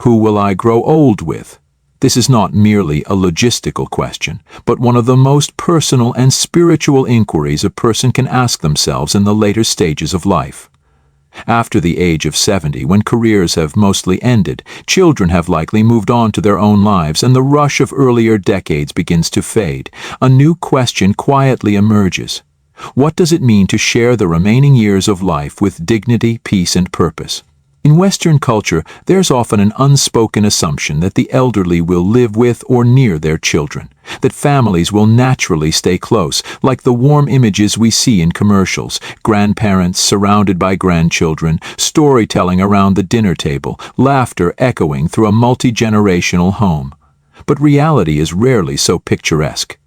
Who will I grow old with? This is not merely a logistical question, but one of the most personal and spiritual inquiries a person can ask themselves in the later stages of life. After the age of 70, when careers have mostly ended, children have likely moved on to their own lives, and the rush of earlier decades begins to fade, a new question quietly emerges. What does it mean to share the remaining years of life with dignity, peace, and purpose? In Western culture, there's often an unspoken assumption that the elderly will live with or near their children, that families will naturally stay close, like the warm images we see in commercials, grandparents surrounded by grandchildren, storytelling around the dinner table, laughter echoing through a multi-generational home. But reality is rarely so picturesque.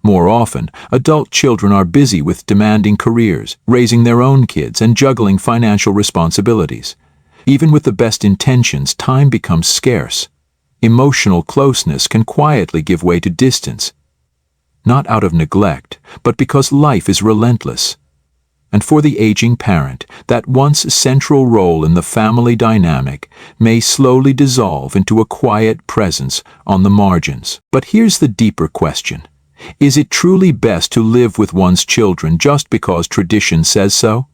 More often, adult children are busy with demanding careers, raising their own kids, and juggling financial responsibilities. Even with the best intentions, time becomes scarce. Emotional closeness can quietly give way to distance, not out of neglect, but because life is relentless. And for the aging parent, that once central role in the family dynamic may slowly dissolve into a quiet presence on the margins. But here's the deeper question. Is it truly best to live with one's children just because tradition says so?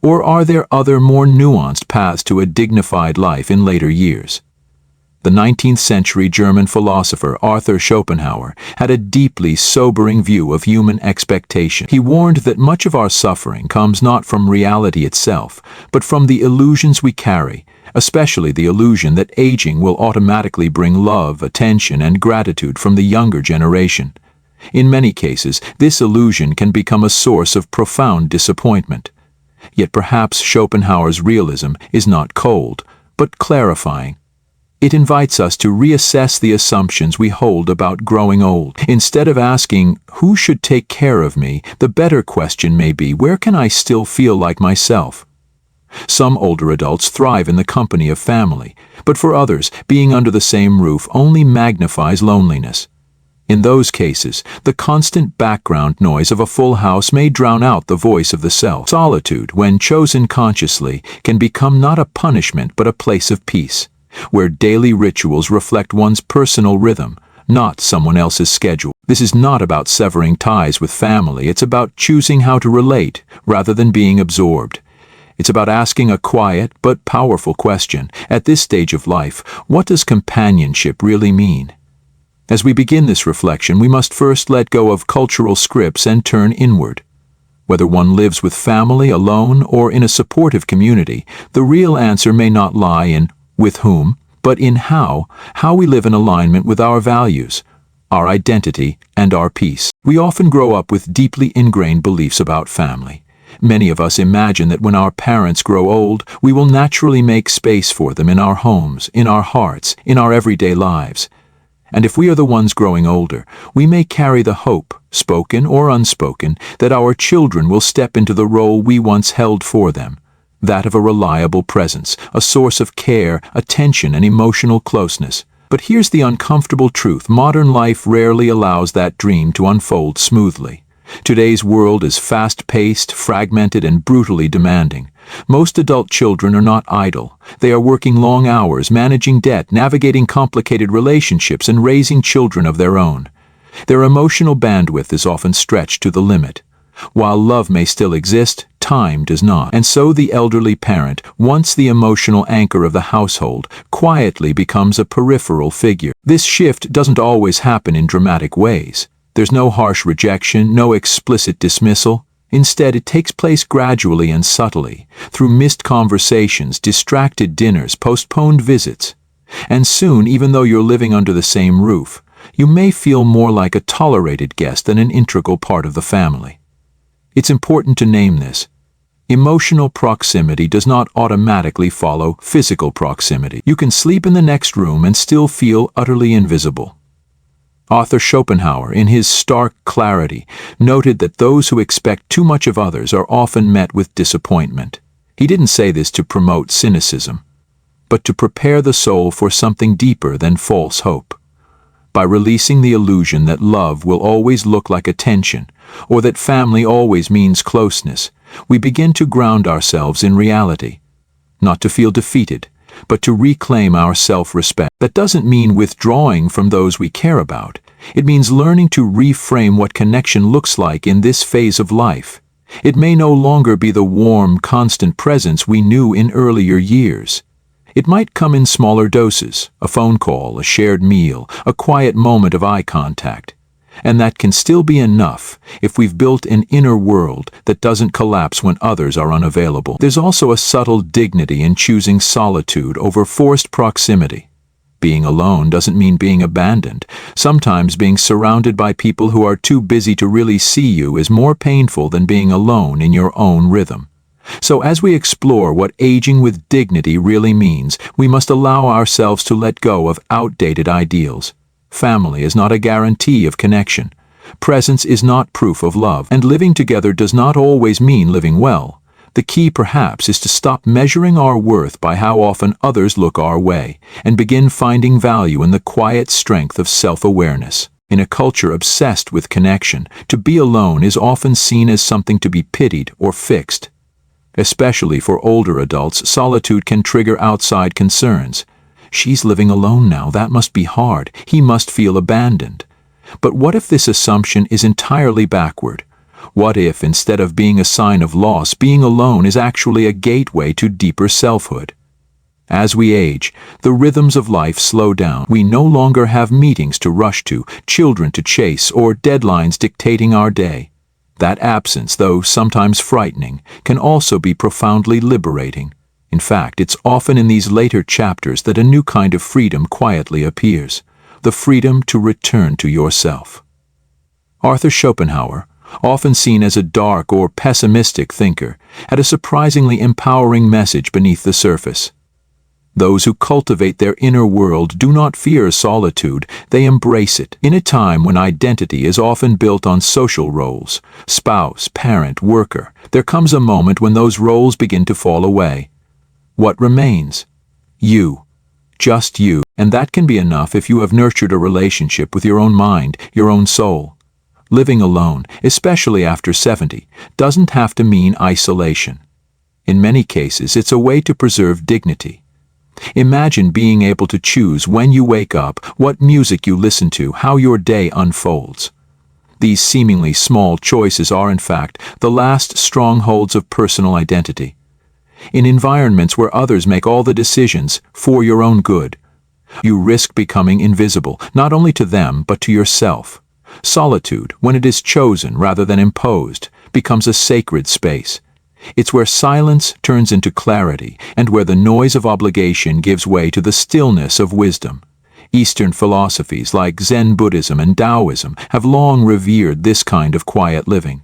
Or are there other more nuanced paths to a dignified life in later years? The 19th century German philosopher Arthur Schopenhauer had a deeply sobering view of human expectation. He warned that much of our suffering comes not from reality itself, but from the illusions we carry, especially the illusion that aging will automatically bring love, attention, and gratitude from the younger generation. In many cases, this illusion can become a source of profound disappointment. Yet perhaps Schopenhauer's realism is not cold, but clarifying. It invites us to reassess the assumptions we hold about growing old. Instead of asking, who should take care of me, the better question may be, where can I still feel like myself? Some older adults thrive in the company of family, but for others, being under the same roof only magnifies loneliness. In those cases, the constant background noise of a full house may drown out the voice of the self. Solitude, when chosen consciously, can become not a punishment but a place of peace, where daily rituals reflect one's personal rhythm, not someone else's schedule. This is not about severing ties with family, it's about choosing how to relate rather than being absorbed. It's about asking a quiet but powerful question. At this stage of life, what does companionship really mean? As we begin this reflection, we must first let go of cultural scripts and turn inward. Whether one lives with family, alone, or in a supportive community, the real answer may not lie in with whom, but in how we live in alignment with our values, our identity, and our peace. We often grow up with deeply ingrained beliefs about family. Many of us imagine that when our parents grow old, we will naturally make space for them in our homes, in our hearts, in our everyday lives. And if we are the ones growing older, we may carry the hope, spoken or unspoken, that our children will step into the role we once held for them, that of a reliable presence, a source of care, attention, and emotional closeness. But here's the uncomfortable truth: modern life rarely allows that dream to unfold smoothly. Today's world is fast-paced, fragmented, and brutally demanding. Most adult children are not idle. They are working long hours, managing debt, navigating complicated relationships, and raising children of their own. Their emotional bandwidth is often stretched to the limit. While love may still exist, time does not. And so the elderly parent, once the emotional anchor of the household, quietly becomes a peripheral figure. This shift doesn't always happen in dramatic ways. There's no harsh rejection, no explicit dismissal. Instead, it takes place gradually and subtly, through missed conversations, distracted dinners, postponed visits. And soon, even though you're living under the same roof, you may feel more like a tolerated guest than an integral part of the family. It's important to name this. Emotional proximity does not automatically follow physical proximity. You can sleep in the next room and still feel utterly invisible. Arthur Schopenhauer, in his stark clarity, noted that those who expect too much of others are often met with disappointment. He didn't say this to promote cynicism, but to prepare the soul for something deeper than false hope. By releasing the illusion that love will always look like attention, or that family always means closeness, we begin to ground ourselves in reality. Not to feel defeated, but to reclaim our self-respect. That doesn't mean withdrawing from those we care about. It means learning to reframe what connection looks like in this phase of life. It may no longer be the warm, constant presence we knew in earlier years. It might come in smaller doses, a phone call, a shared meal, a quiet moment of eye contact. And that can still be enough if we've built an inner world that doesn't collapse when others are unavailable. There's also a subtle dignity in choosing solitude over forced proximity. Being alone doesn't mean being abandoned. Sometimes being surrounded by people who are too busy to really see you is more painful than being alone in your own rhythm. So as we explore what aging with dignity really means, we must allow ourselves to let go of outdated ideals. Family is not a guarantee of connection. Presence is not proof of love, and living together does not always mean living well. The key, perhaps, is to stop measuring our worth by how often others look our way, and begin finding value in the quiet strength of self-awareness. In a culture obsessed with connection, to be alone is often seen as something to be pitied or fixed. Especially for older adults, solitude can trigger outside concerns. She's living alone now, that must be hard. He must feel abandoned. But what if this assumption is entirely backward? What if, instead of being a sign of loss, being alone is actually a gateway to deeper selfhood? As we age, the rhythms of life slow down. We no longer have meetings to rush to, children to chase, or deadlines dictating our day. That absence, though sometimes frightening, can also be profoundly liberating. In fact, it's often in these later chapters that a new kind of freedom quietly appears, the freedom to return to yourself. Arthur Schopenhauer, often seen as a dark or pessimistic thinker, had a surprisingly empowering message beneath the surface. Those who cultivate their inner world do not fear solitude, they embrace it. In a time when identity is often built on social roles, spouse, parent, worker, there comes a moment when those roles begin to fall away. What remains? You. Just you. And that can be enough if you have nurtured a relationship with your own mind, your own soul. Living alone, especially after 70, doesn't have to mean isolation. In many cases, it's a way to preserve dignity. Imagine being able to choose when you wake up, what music you listen to, how your day unfolds. These seemingly small choices are, in fact, the last strongholds of personal identity. In environments where others make all the decisions for your own good, you risk becoming invisible, not only to them, but to yourself. Solitude, when it is chosen rather than imposed, becomes a sacred space. It's where silence turns into clarity, and where the noise of obligation gives way to the stillness of wisdom. Eastern philosophies like Zen Buddhism and Taoism have long revered this kind of quiet living.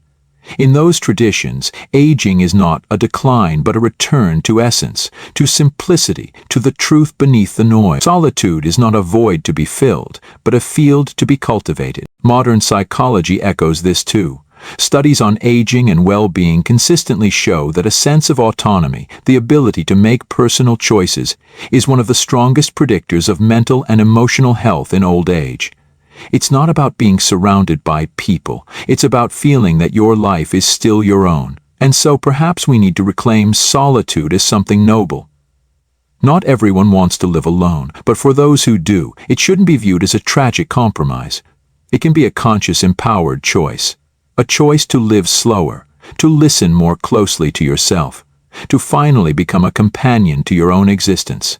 In those traditions, aging is not a decline but a return to essence, to simplicity, to the truth beneath the noise. Solitude is not a void to be filled, but a field to be cultivated. Modern psychology echoes this too. Studies on aging and well-being consistently show that a sense of autonomy, the ability to make personal choices, is one of the strongest predictors of mental and emotional health in old age. It's not about being surrounded by people, it's about feeling that your life is still your own. And so perhaps we need to reclaim solitude as something noble. Not everyone wants to live alone, but for those who do, it shouldn't be viewed as a tragic compromise. It can be a conscious, empowered choice. A choice to live slower, to listen more closely to yourself, to finally become a companion to your own existence.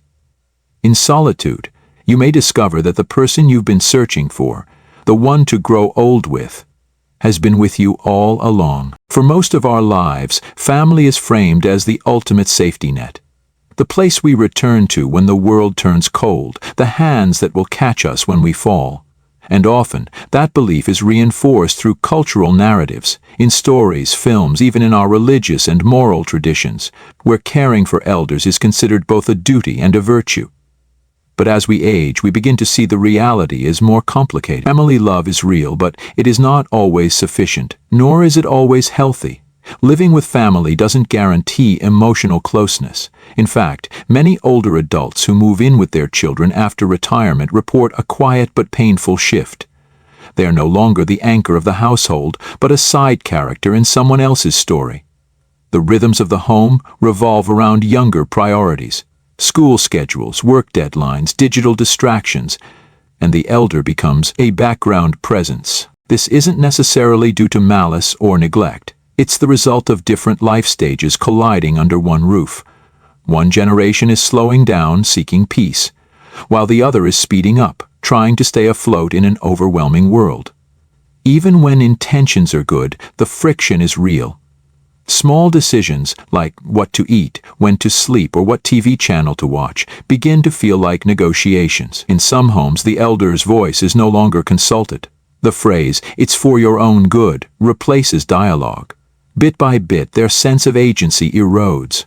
In solitude, you may discover that the person you've been searching for, the one to grow old with, has been with you all along. For most of our lives, family is framed as the ultimate safety net. The place we return to when the world turns cold, the hands that will catch us when we fall. And often, that belief is reinforced through cultural narratives, in stories, films, even in our religious and moral traditions, where caring for elders is considered both a duty and a virtue. But as we age, we begin to see the reality is more complicated. Family love is real, but it is not always sufficient, nor is it always healthy. Living with family doesn't guarantee emotional closeness. In fact, many older adults who move in with their children after retirement report a quiet but painful shift. They are no longer the anchor of the household, but a side character in someone else's story. The rhythms of the home revolve around younger priorities. School schedules, work deadlines, digital distractions, and the elder becomes a background presence. This isn't necessarily due to malice or neglect. It's the result of different life stages colliding under one roof. One generation is slowing down, seeking peace, while the other is speeding up, trying to stay afloat in an overwhelming world. Even when intentions are good, the friction is real. Small decisions, like what to eat, when to sleep, or what TV channel to watch, begin to feel like negotiations. In some homes, the elder's voice is no longer consulted. The phrase, "it's for your own good," replaces dialogue. Bit by bit, their sense of agency erodes.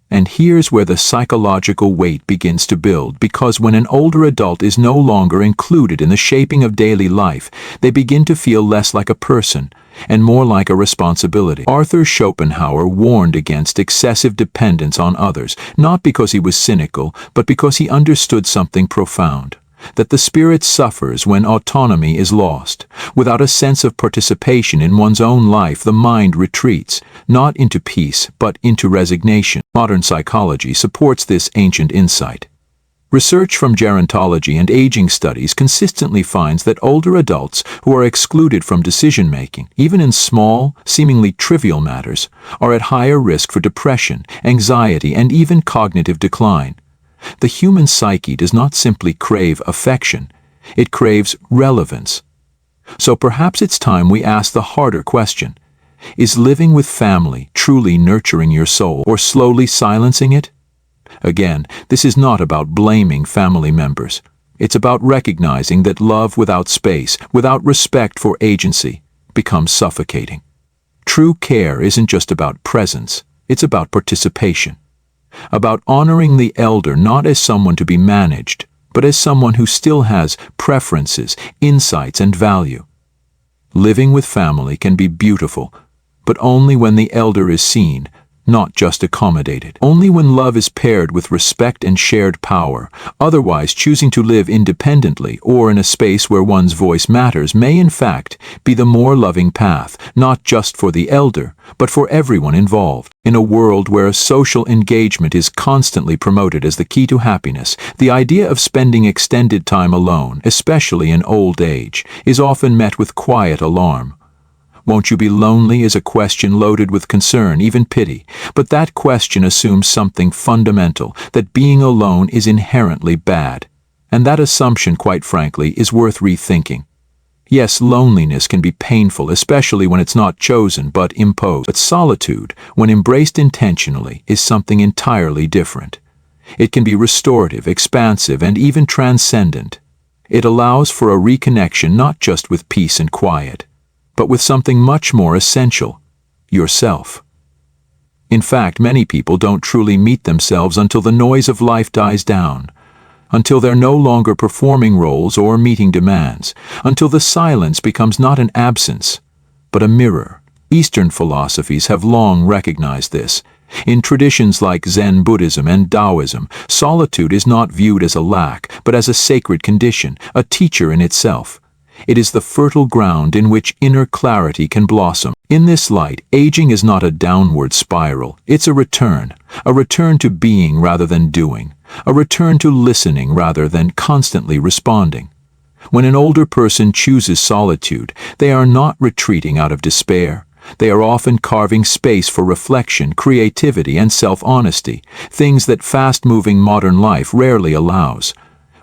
And here's where the psychological weight begins to build, because when an older adult is no longer included in the shaping of daily life, they begin to feel less like a person and more like a responsibility. Arthur Schopenhauer warned against excessive dependence on others, not because he was cynical, but because he understood something profound: that the spirit suffers when autonomy is lost. Without a sense of participation in one's own life, the mind retreats, not into peace, but into resignation. Modern psychology supports this ancient insight. Research from gerontology and aging studies consistently finds that older adults who are excluded from decision-making, even in small, seemingly trivial matters, are at higher risk for depression, anxiety, and even cognitive decline. The human psyche does not simply crave affection, it craves relevance. So perhaps it's time we ask the harder question: is living with family truly nurturing your soul, or slowly silencing it? Again, this is not about blaming family members. It's about recognizing that love without space, without respect for agency, becomes suffocating. True care isn't just about presence, it's about participation. About honoring the elder not as someone to be managed, but as someone who still has preferences, insights, and value. Living with family can be beautiful, but only when the elder is seen, not just accommodated. Only when love is paired with respect and shared power. Otherwise, choosing to live independently or in a space where one's voice matters may in fact be the more loving path, not just for the elder, but for everyone involved. In a world where social engagement is constantly promoted as the key to happiness, the idea of spending extended time alone, especially in old age, is often met with quiet alarm. "Won't you be lonely?" is a question loaded with concern, even pity. But that question assumes something fundamental, that being alone is inherently bad. And that assumption, quite frankly, is worth rethinking. Yes, loneliness can be painful, especially when it's not chosen but imposed. But solitude, when embraced intentionally, is something entirely different. It can be restorative, expansive, and even transcendent. It allows for a reconnection not just with peace and quiet, but with something much more essential: yourself. In fact, many people don't truly meet themselves until the noise of life dies down, until they're no longer performing roles or meeting demands, until the silence becomes not an absence, but a mirror. Eastern philosophies have long recognized this. In traditions like Zen Buddhism and Taoism, solitude is not viewed as a lack, but as a sacred condition, a teacher in itself. It is the fertile ground in which inner clarity can blossom. In this light, aging is not a downward spiral, it's a return to being rather than doing, a return to listening rather than constantly responding. When an older person chooses solitude, they are not retreating out of despair. They are often carving space for reflection, creativity, and self-honesty, things that fast-moving modern life rarely allows.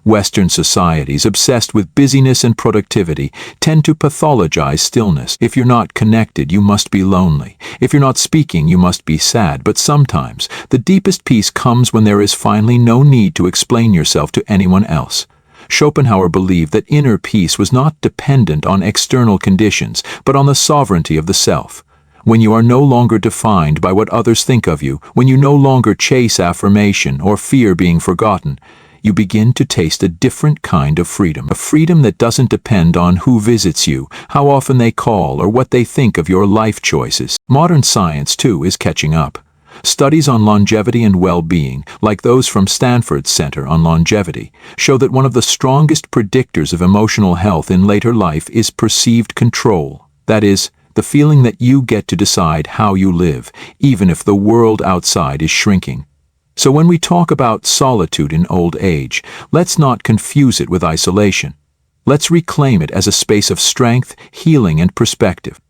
Western societies, obsessed with busyness and productivity, tend to pathologize stillness. If you're not connected, you must be lonely. If you're not speaking, you must be sad. But sometimes, the deepest peace comes when there is finally no need to explain yourself to anyone else. Schopenhauer believed that inner peace was not dependent on external conditions, but on the sovereignty of the self. When you are no longer defined by what others think of you, when you no longer chase affirmation or fear being forgotten, you begin to taste a different kind of freedom. A freedom that doesn't depend on who visits you, how often they call, or what they think of your life choices. Modern science, too, is catching up. Studies on longevity and well-being, like those from Stanford's Center on Longevity, show that one of the strongest predictors of emotional health in later life is perceived control. That is, the feeling that you get to decide how you live, even if the world outside is shrinking. So when we talk about solitude in old age, let's not confuse it with isolation. Let's reclaim it as a space of strength, healing, and perspective.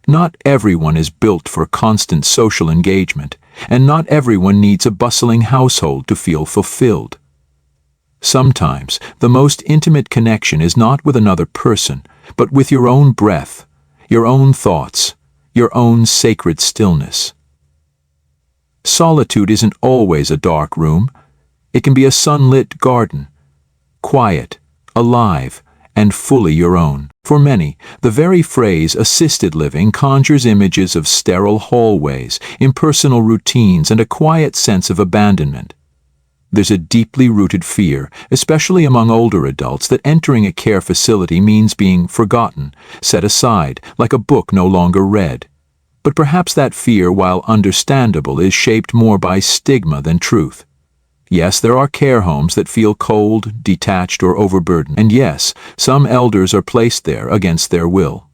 Not everyone is built for constant social engagement, and not everyone needs a bustling household to feel fulfilled. Sometimes, the most intimate connection is not with another person, but with your own breath, your own thoughts, your own sacred stillness. Solitude isn't always a dark room. It can be a sunlit garden, quiet, alive, and fully your own. For many, the very phrase assisted living conjures images of sterile hallways, impersonal routines, and a quiet sense of abandonment. There's a deeply rooted fear, especially among older adults, that entering a care facility means being forgotten, set aside, like a book no longer read. But perhaps that fear, while understandable, is shaped more by stigma than truth. Yes, there are care homes that feel cold, detached, or overburdened. And yes, some elders are placed there against their will.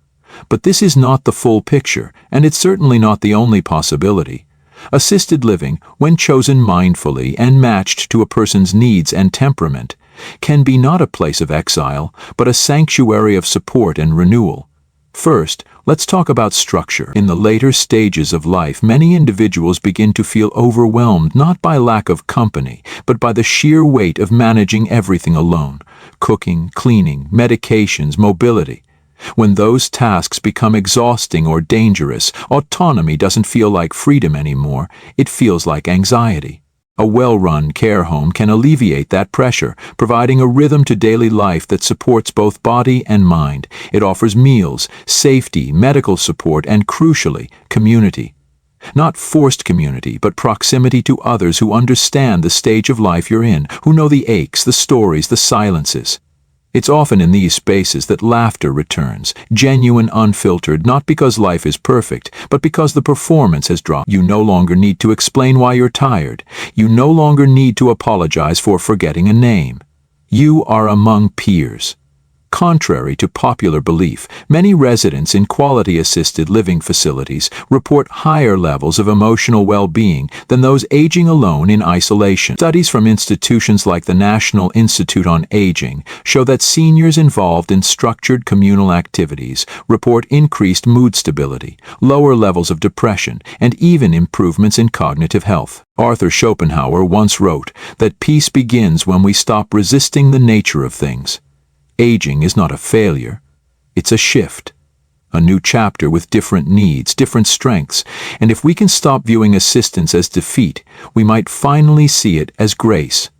But this is not the full picture, and it's certainly not the only possibility. Assisted living, when chosen mindfully and matched to a person's needs and temperament, can be not a place of exile, but a sanctuary of support and renewal. First, let's talk about structure. In the later stages of life, many individuals begin to feel overwhelmed not by lack of company, but by the sheer weight of managing everything alone: cooking, cleaning, medications, mobility. When those tasks become exhausting or dangerous, autonomy doesn't feel like freedom anymore, it feels like anxiety. A well-run care home can alleviate that pressure, providing a rhythm to daily life that supports both body and mind. It offers meals, safety, medical support, and crucially, community. Not forced community, but proximity to others who understand the stage of life you're in, who know the aches, the stories, the silences. It's often in these spaces that laughter returns, genuine, unfiltered, not because life is perfect, but because the performance has dropped. You no longer need to explain why you're tired. You no longer need to apologize for forgetting a name. You are among peers. Contrary to popular belief, many residents in quality-assisted living facilities report higher levels of emotional well-being than those aging alone in isolation. Studies from institutions like the National Institute on Aging show that seniors involved in structured communal activities report increased mood stability, lower levels of depression, and even improvements in cognitive health. Arthur Schopenhauer once wrote that peace begins when we stop resisting the nature of things. Aging is not a failure, it's a shift, a new chapter with different needs, different strengths, and if we can stop viewing assistance as defeat, we might finally see it as grace.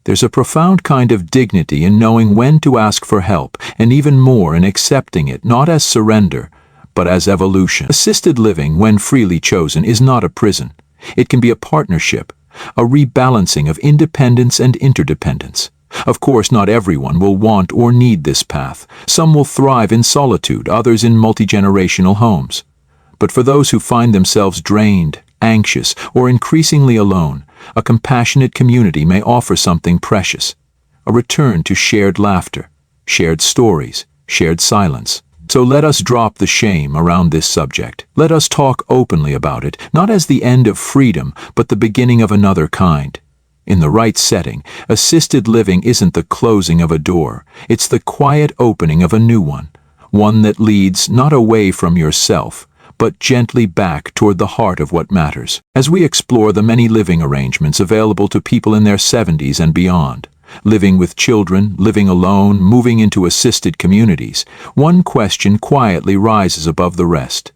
There's a profound kind of dignity in knowing when to ask for help, and even more in accepting it not as surrender, but as evolution. Assisted living, when freely chosen, is not a prison. It can be a partnership, a rebalancing of independence and interdependence. Of course, not everyone will want or need this path. Some will thrive in solitude, others in multi-generational homes. But for those who find themselves drained, anxious, or increasingly alone, a compassionate community may offer something precious: a return to shared laughter, shared stories, shared silence. So let us drop the shame around this subject. Let us talk openly about it, not as the end of freedom, but the beginning of another kind. In the right setting, assisted living isn't the closing of a door, it's the quiet opening of a new one that leads not away from yourself, but gently back toward the heart of what matters. As we explore the many living arrangements available to people in their 70s and beyond, living with children, living alone, moving into assisted communities, one question quietly rises above the rest: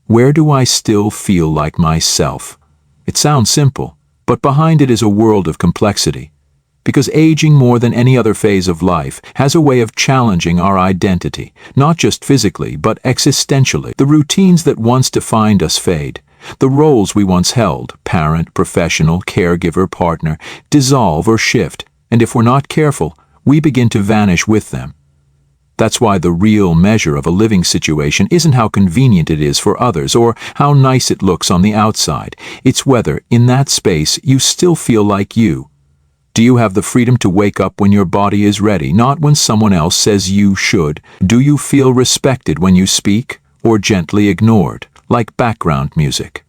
where do I still feel like myself? It sounds simple, but behind it is a world of complexity. Because aging, more than any other phase of life, has a way of challenging our identity, not just physically, but existentially. The routines that once defined us fade. The roles we once held, parent, professional, caregiver, partner, dissolve or shift, and if we're not careful, we begin to vanish with them. That's why the real measure of a living situation isn't how convenient it is for others or how nice it looks on the outside. It's whether, in that space, you still feel like you. Do you have the freedom to wake up when your body is ready, not when someone else says you should? Do you feel respected when you speak, or gently ignored, like background music?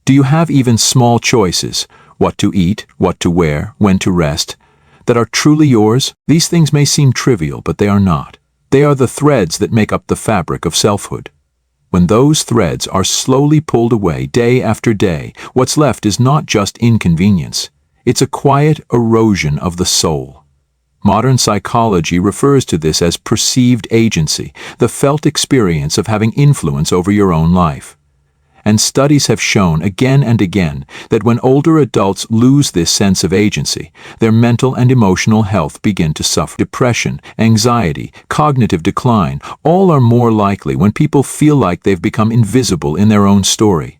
Do you have even small choices, what to eat, what to wear, when to rest, that are truly yours. These things may seem trivial, but they are not. They are the threads that make up the fabric of selfhood. When those threads are slowly pulled away day after day, what's left is not just inconvenience. It's a quiet erosion of the soul. Modern psychology refers to this as perceived agency, the felt experience of having influence over your own life. And studies have shown again and again that when older adults lose this sense of agency, their mental and emotional health begin to suffer. Depression, anxiety, cognitive decline, all are more likely when people feel like they've become invisible in their own story.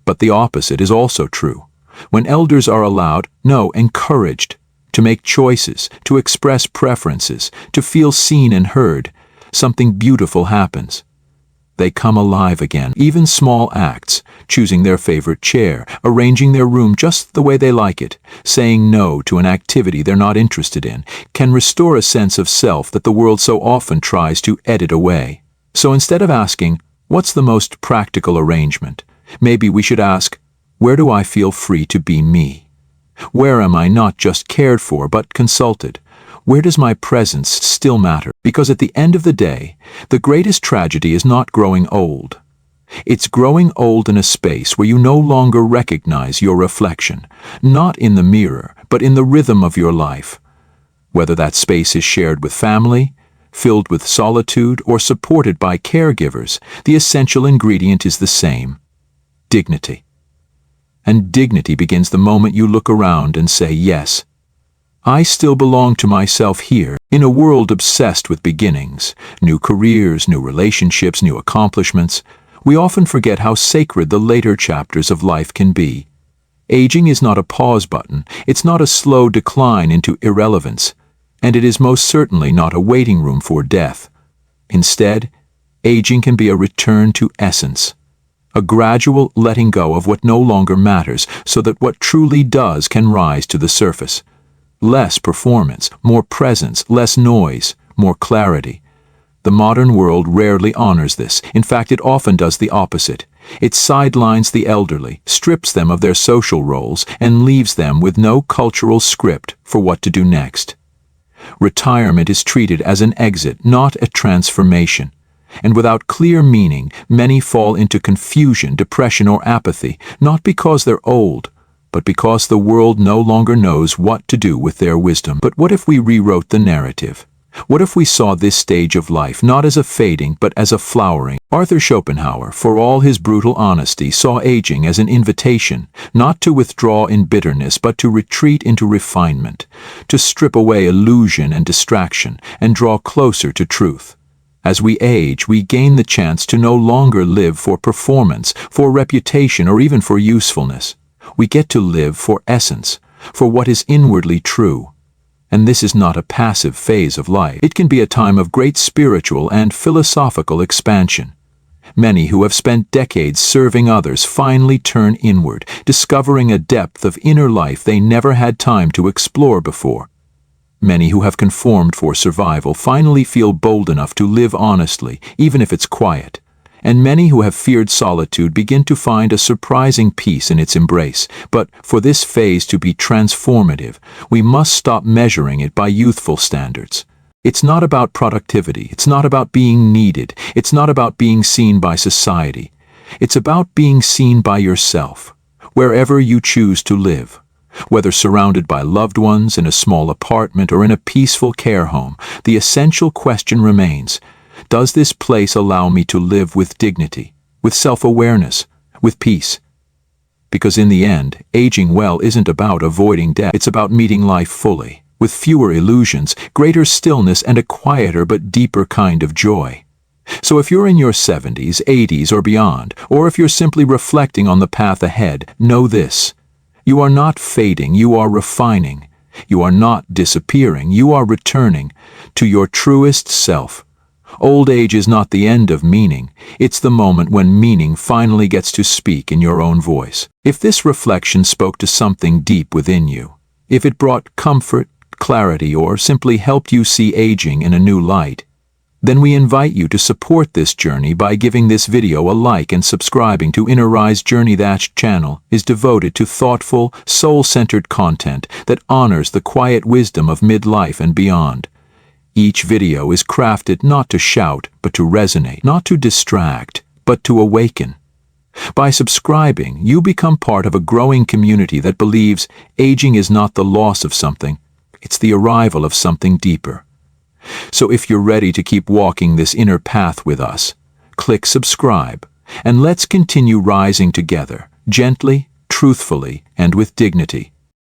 But the opposite is also true. When elders are allowed, no, encouraged, to make choices, to express preferences, to feel seen and heard, something beautiful happens. They come alive again. Even small acts, choosing their favorite chair, arranging their room just the way they like it, saying no to an activity they're not interested in, can restore a sense of self that the world so often tries to edit away. So instead of asking, what's the most practical arrangement, maybe we should ask, where do I feel free to be me? Where am I not just cared for but consulted? Where does my presence still matter? Because at the end of the day, the greatest tragedy is not growing old. It's growing old in a space where you no longer recognize your reflection, not in the mirror, but in the rhythm of your life. Whether that space is shared with family, filled with solitude, or supported by caregivers, the essential ingredient is the same: dignity. And dignity begins the moment you look around and say, yes, I still belong to myself here. In a world obsessed with beginnings, new careers, new relationships, new accomplishments, we often forget how sacred the later chapters of life can be. Aging is not a pause button, it's not a slow decline into irrelevance, and it is most certainly not a waiting room for death. Instead, aging can be a return to essence, a gradual letting go of what no longer matters so that what truly does can rise to the surface. Less performance, more presence, less noise, more clarity. The modern world rarely honors this. In fact, it often does the opposite. It sidelines the elderly, strips them of their social roles, and leaves them with no cultural script for what to do next. Retirement is treated as an exit, not a transformation. And without clear meaning, many fall into confusion, depression, or apathy, not because they're old, but because the world no longer knows what to do with their wisdom. But what if we rewrote the narrative? What if we saw this stage of life not as a fading, but as a flowering? Arthur Schopenhauer, for all his brutal honesty, saw aging as an invitation, not to withdraw in bitterness, but to retreat into refinement, to strip away illusion and distraction, and draw closer to truth. As we age, we gain the chance to no longer live for performance, for reputation, or even for usefulness. We get to live for essence, for what is inwardly true. And this is not a passive phase of life. It can be a time of great spiritual and philosophical expansion. Many who have spent decades serving others finally turn inward, discovering a depth of inner life they never had time to explore before. Many who have conformed for survival finally feel bold enough to live honestly, even if it's quiet. And many who have feared solitude begin to find a surprising peace in its embrace. But for this phase to be transformative, we must stop measuring it by youthful standards. It's not about productivity, it's not about being needed, it's not about being seen by society. It's about being seen by yourself, wherever you choose to live. Whether surrounded by loved ones, in a small apartment, or in a peaceful care home, the essential question remains: does this place allow me to live with dignity, with self-awareness, with peace? Because in the end, aging well isn't about avoiding death. It's about meeting life fully, with fewer illusions, greater stillness, and a quieter but deeper kind of joy. So if you're in your 70s, 80s, or beyond, or if you're simply reflecting on the path ahead, know this: you are not fading, you are refining. You are not disappearing, you are returning to your truest self. Old age is not the end of meaning, it's the moment when meaning finally gets to speak in your own voice. If this reflection spoke to something deep within you, if it brought comfort, clarity, or simply helped you see aging in a new light, Then we invite you to support this journey by giving this video a like and subscribing to Inner Rise Journey. That channel is devoted to thoughtful, soul-centered content that honors the quiet wisdom of midlife and beyond. Each video is crafted not to shout, but to resonate, not to distract, but to awaken. By subscribing, you become part of a growing community that believes aging is not the loss of something, it's the arrival of something deeper. So if you're ready to keep walking this inner path with us, click subscribe, and let's continue rising together, gently, truthfully, and with dignity.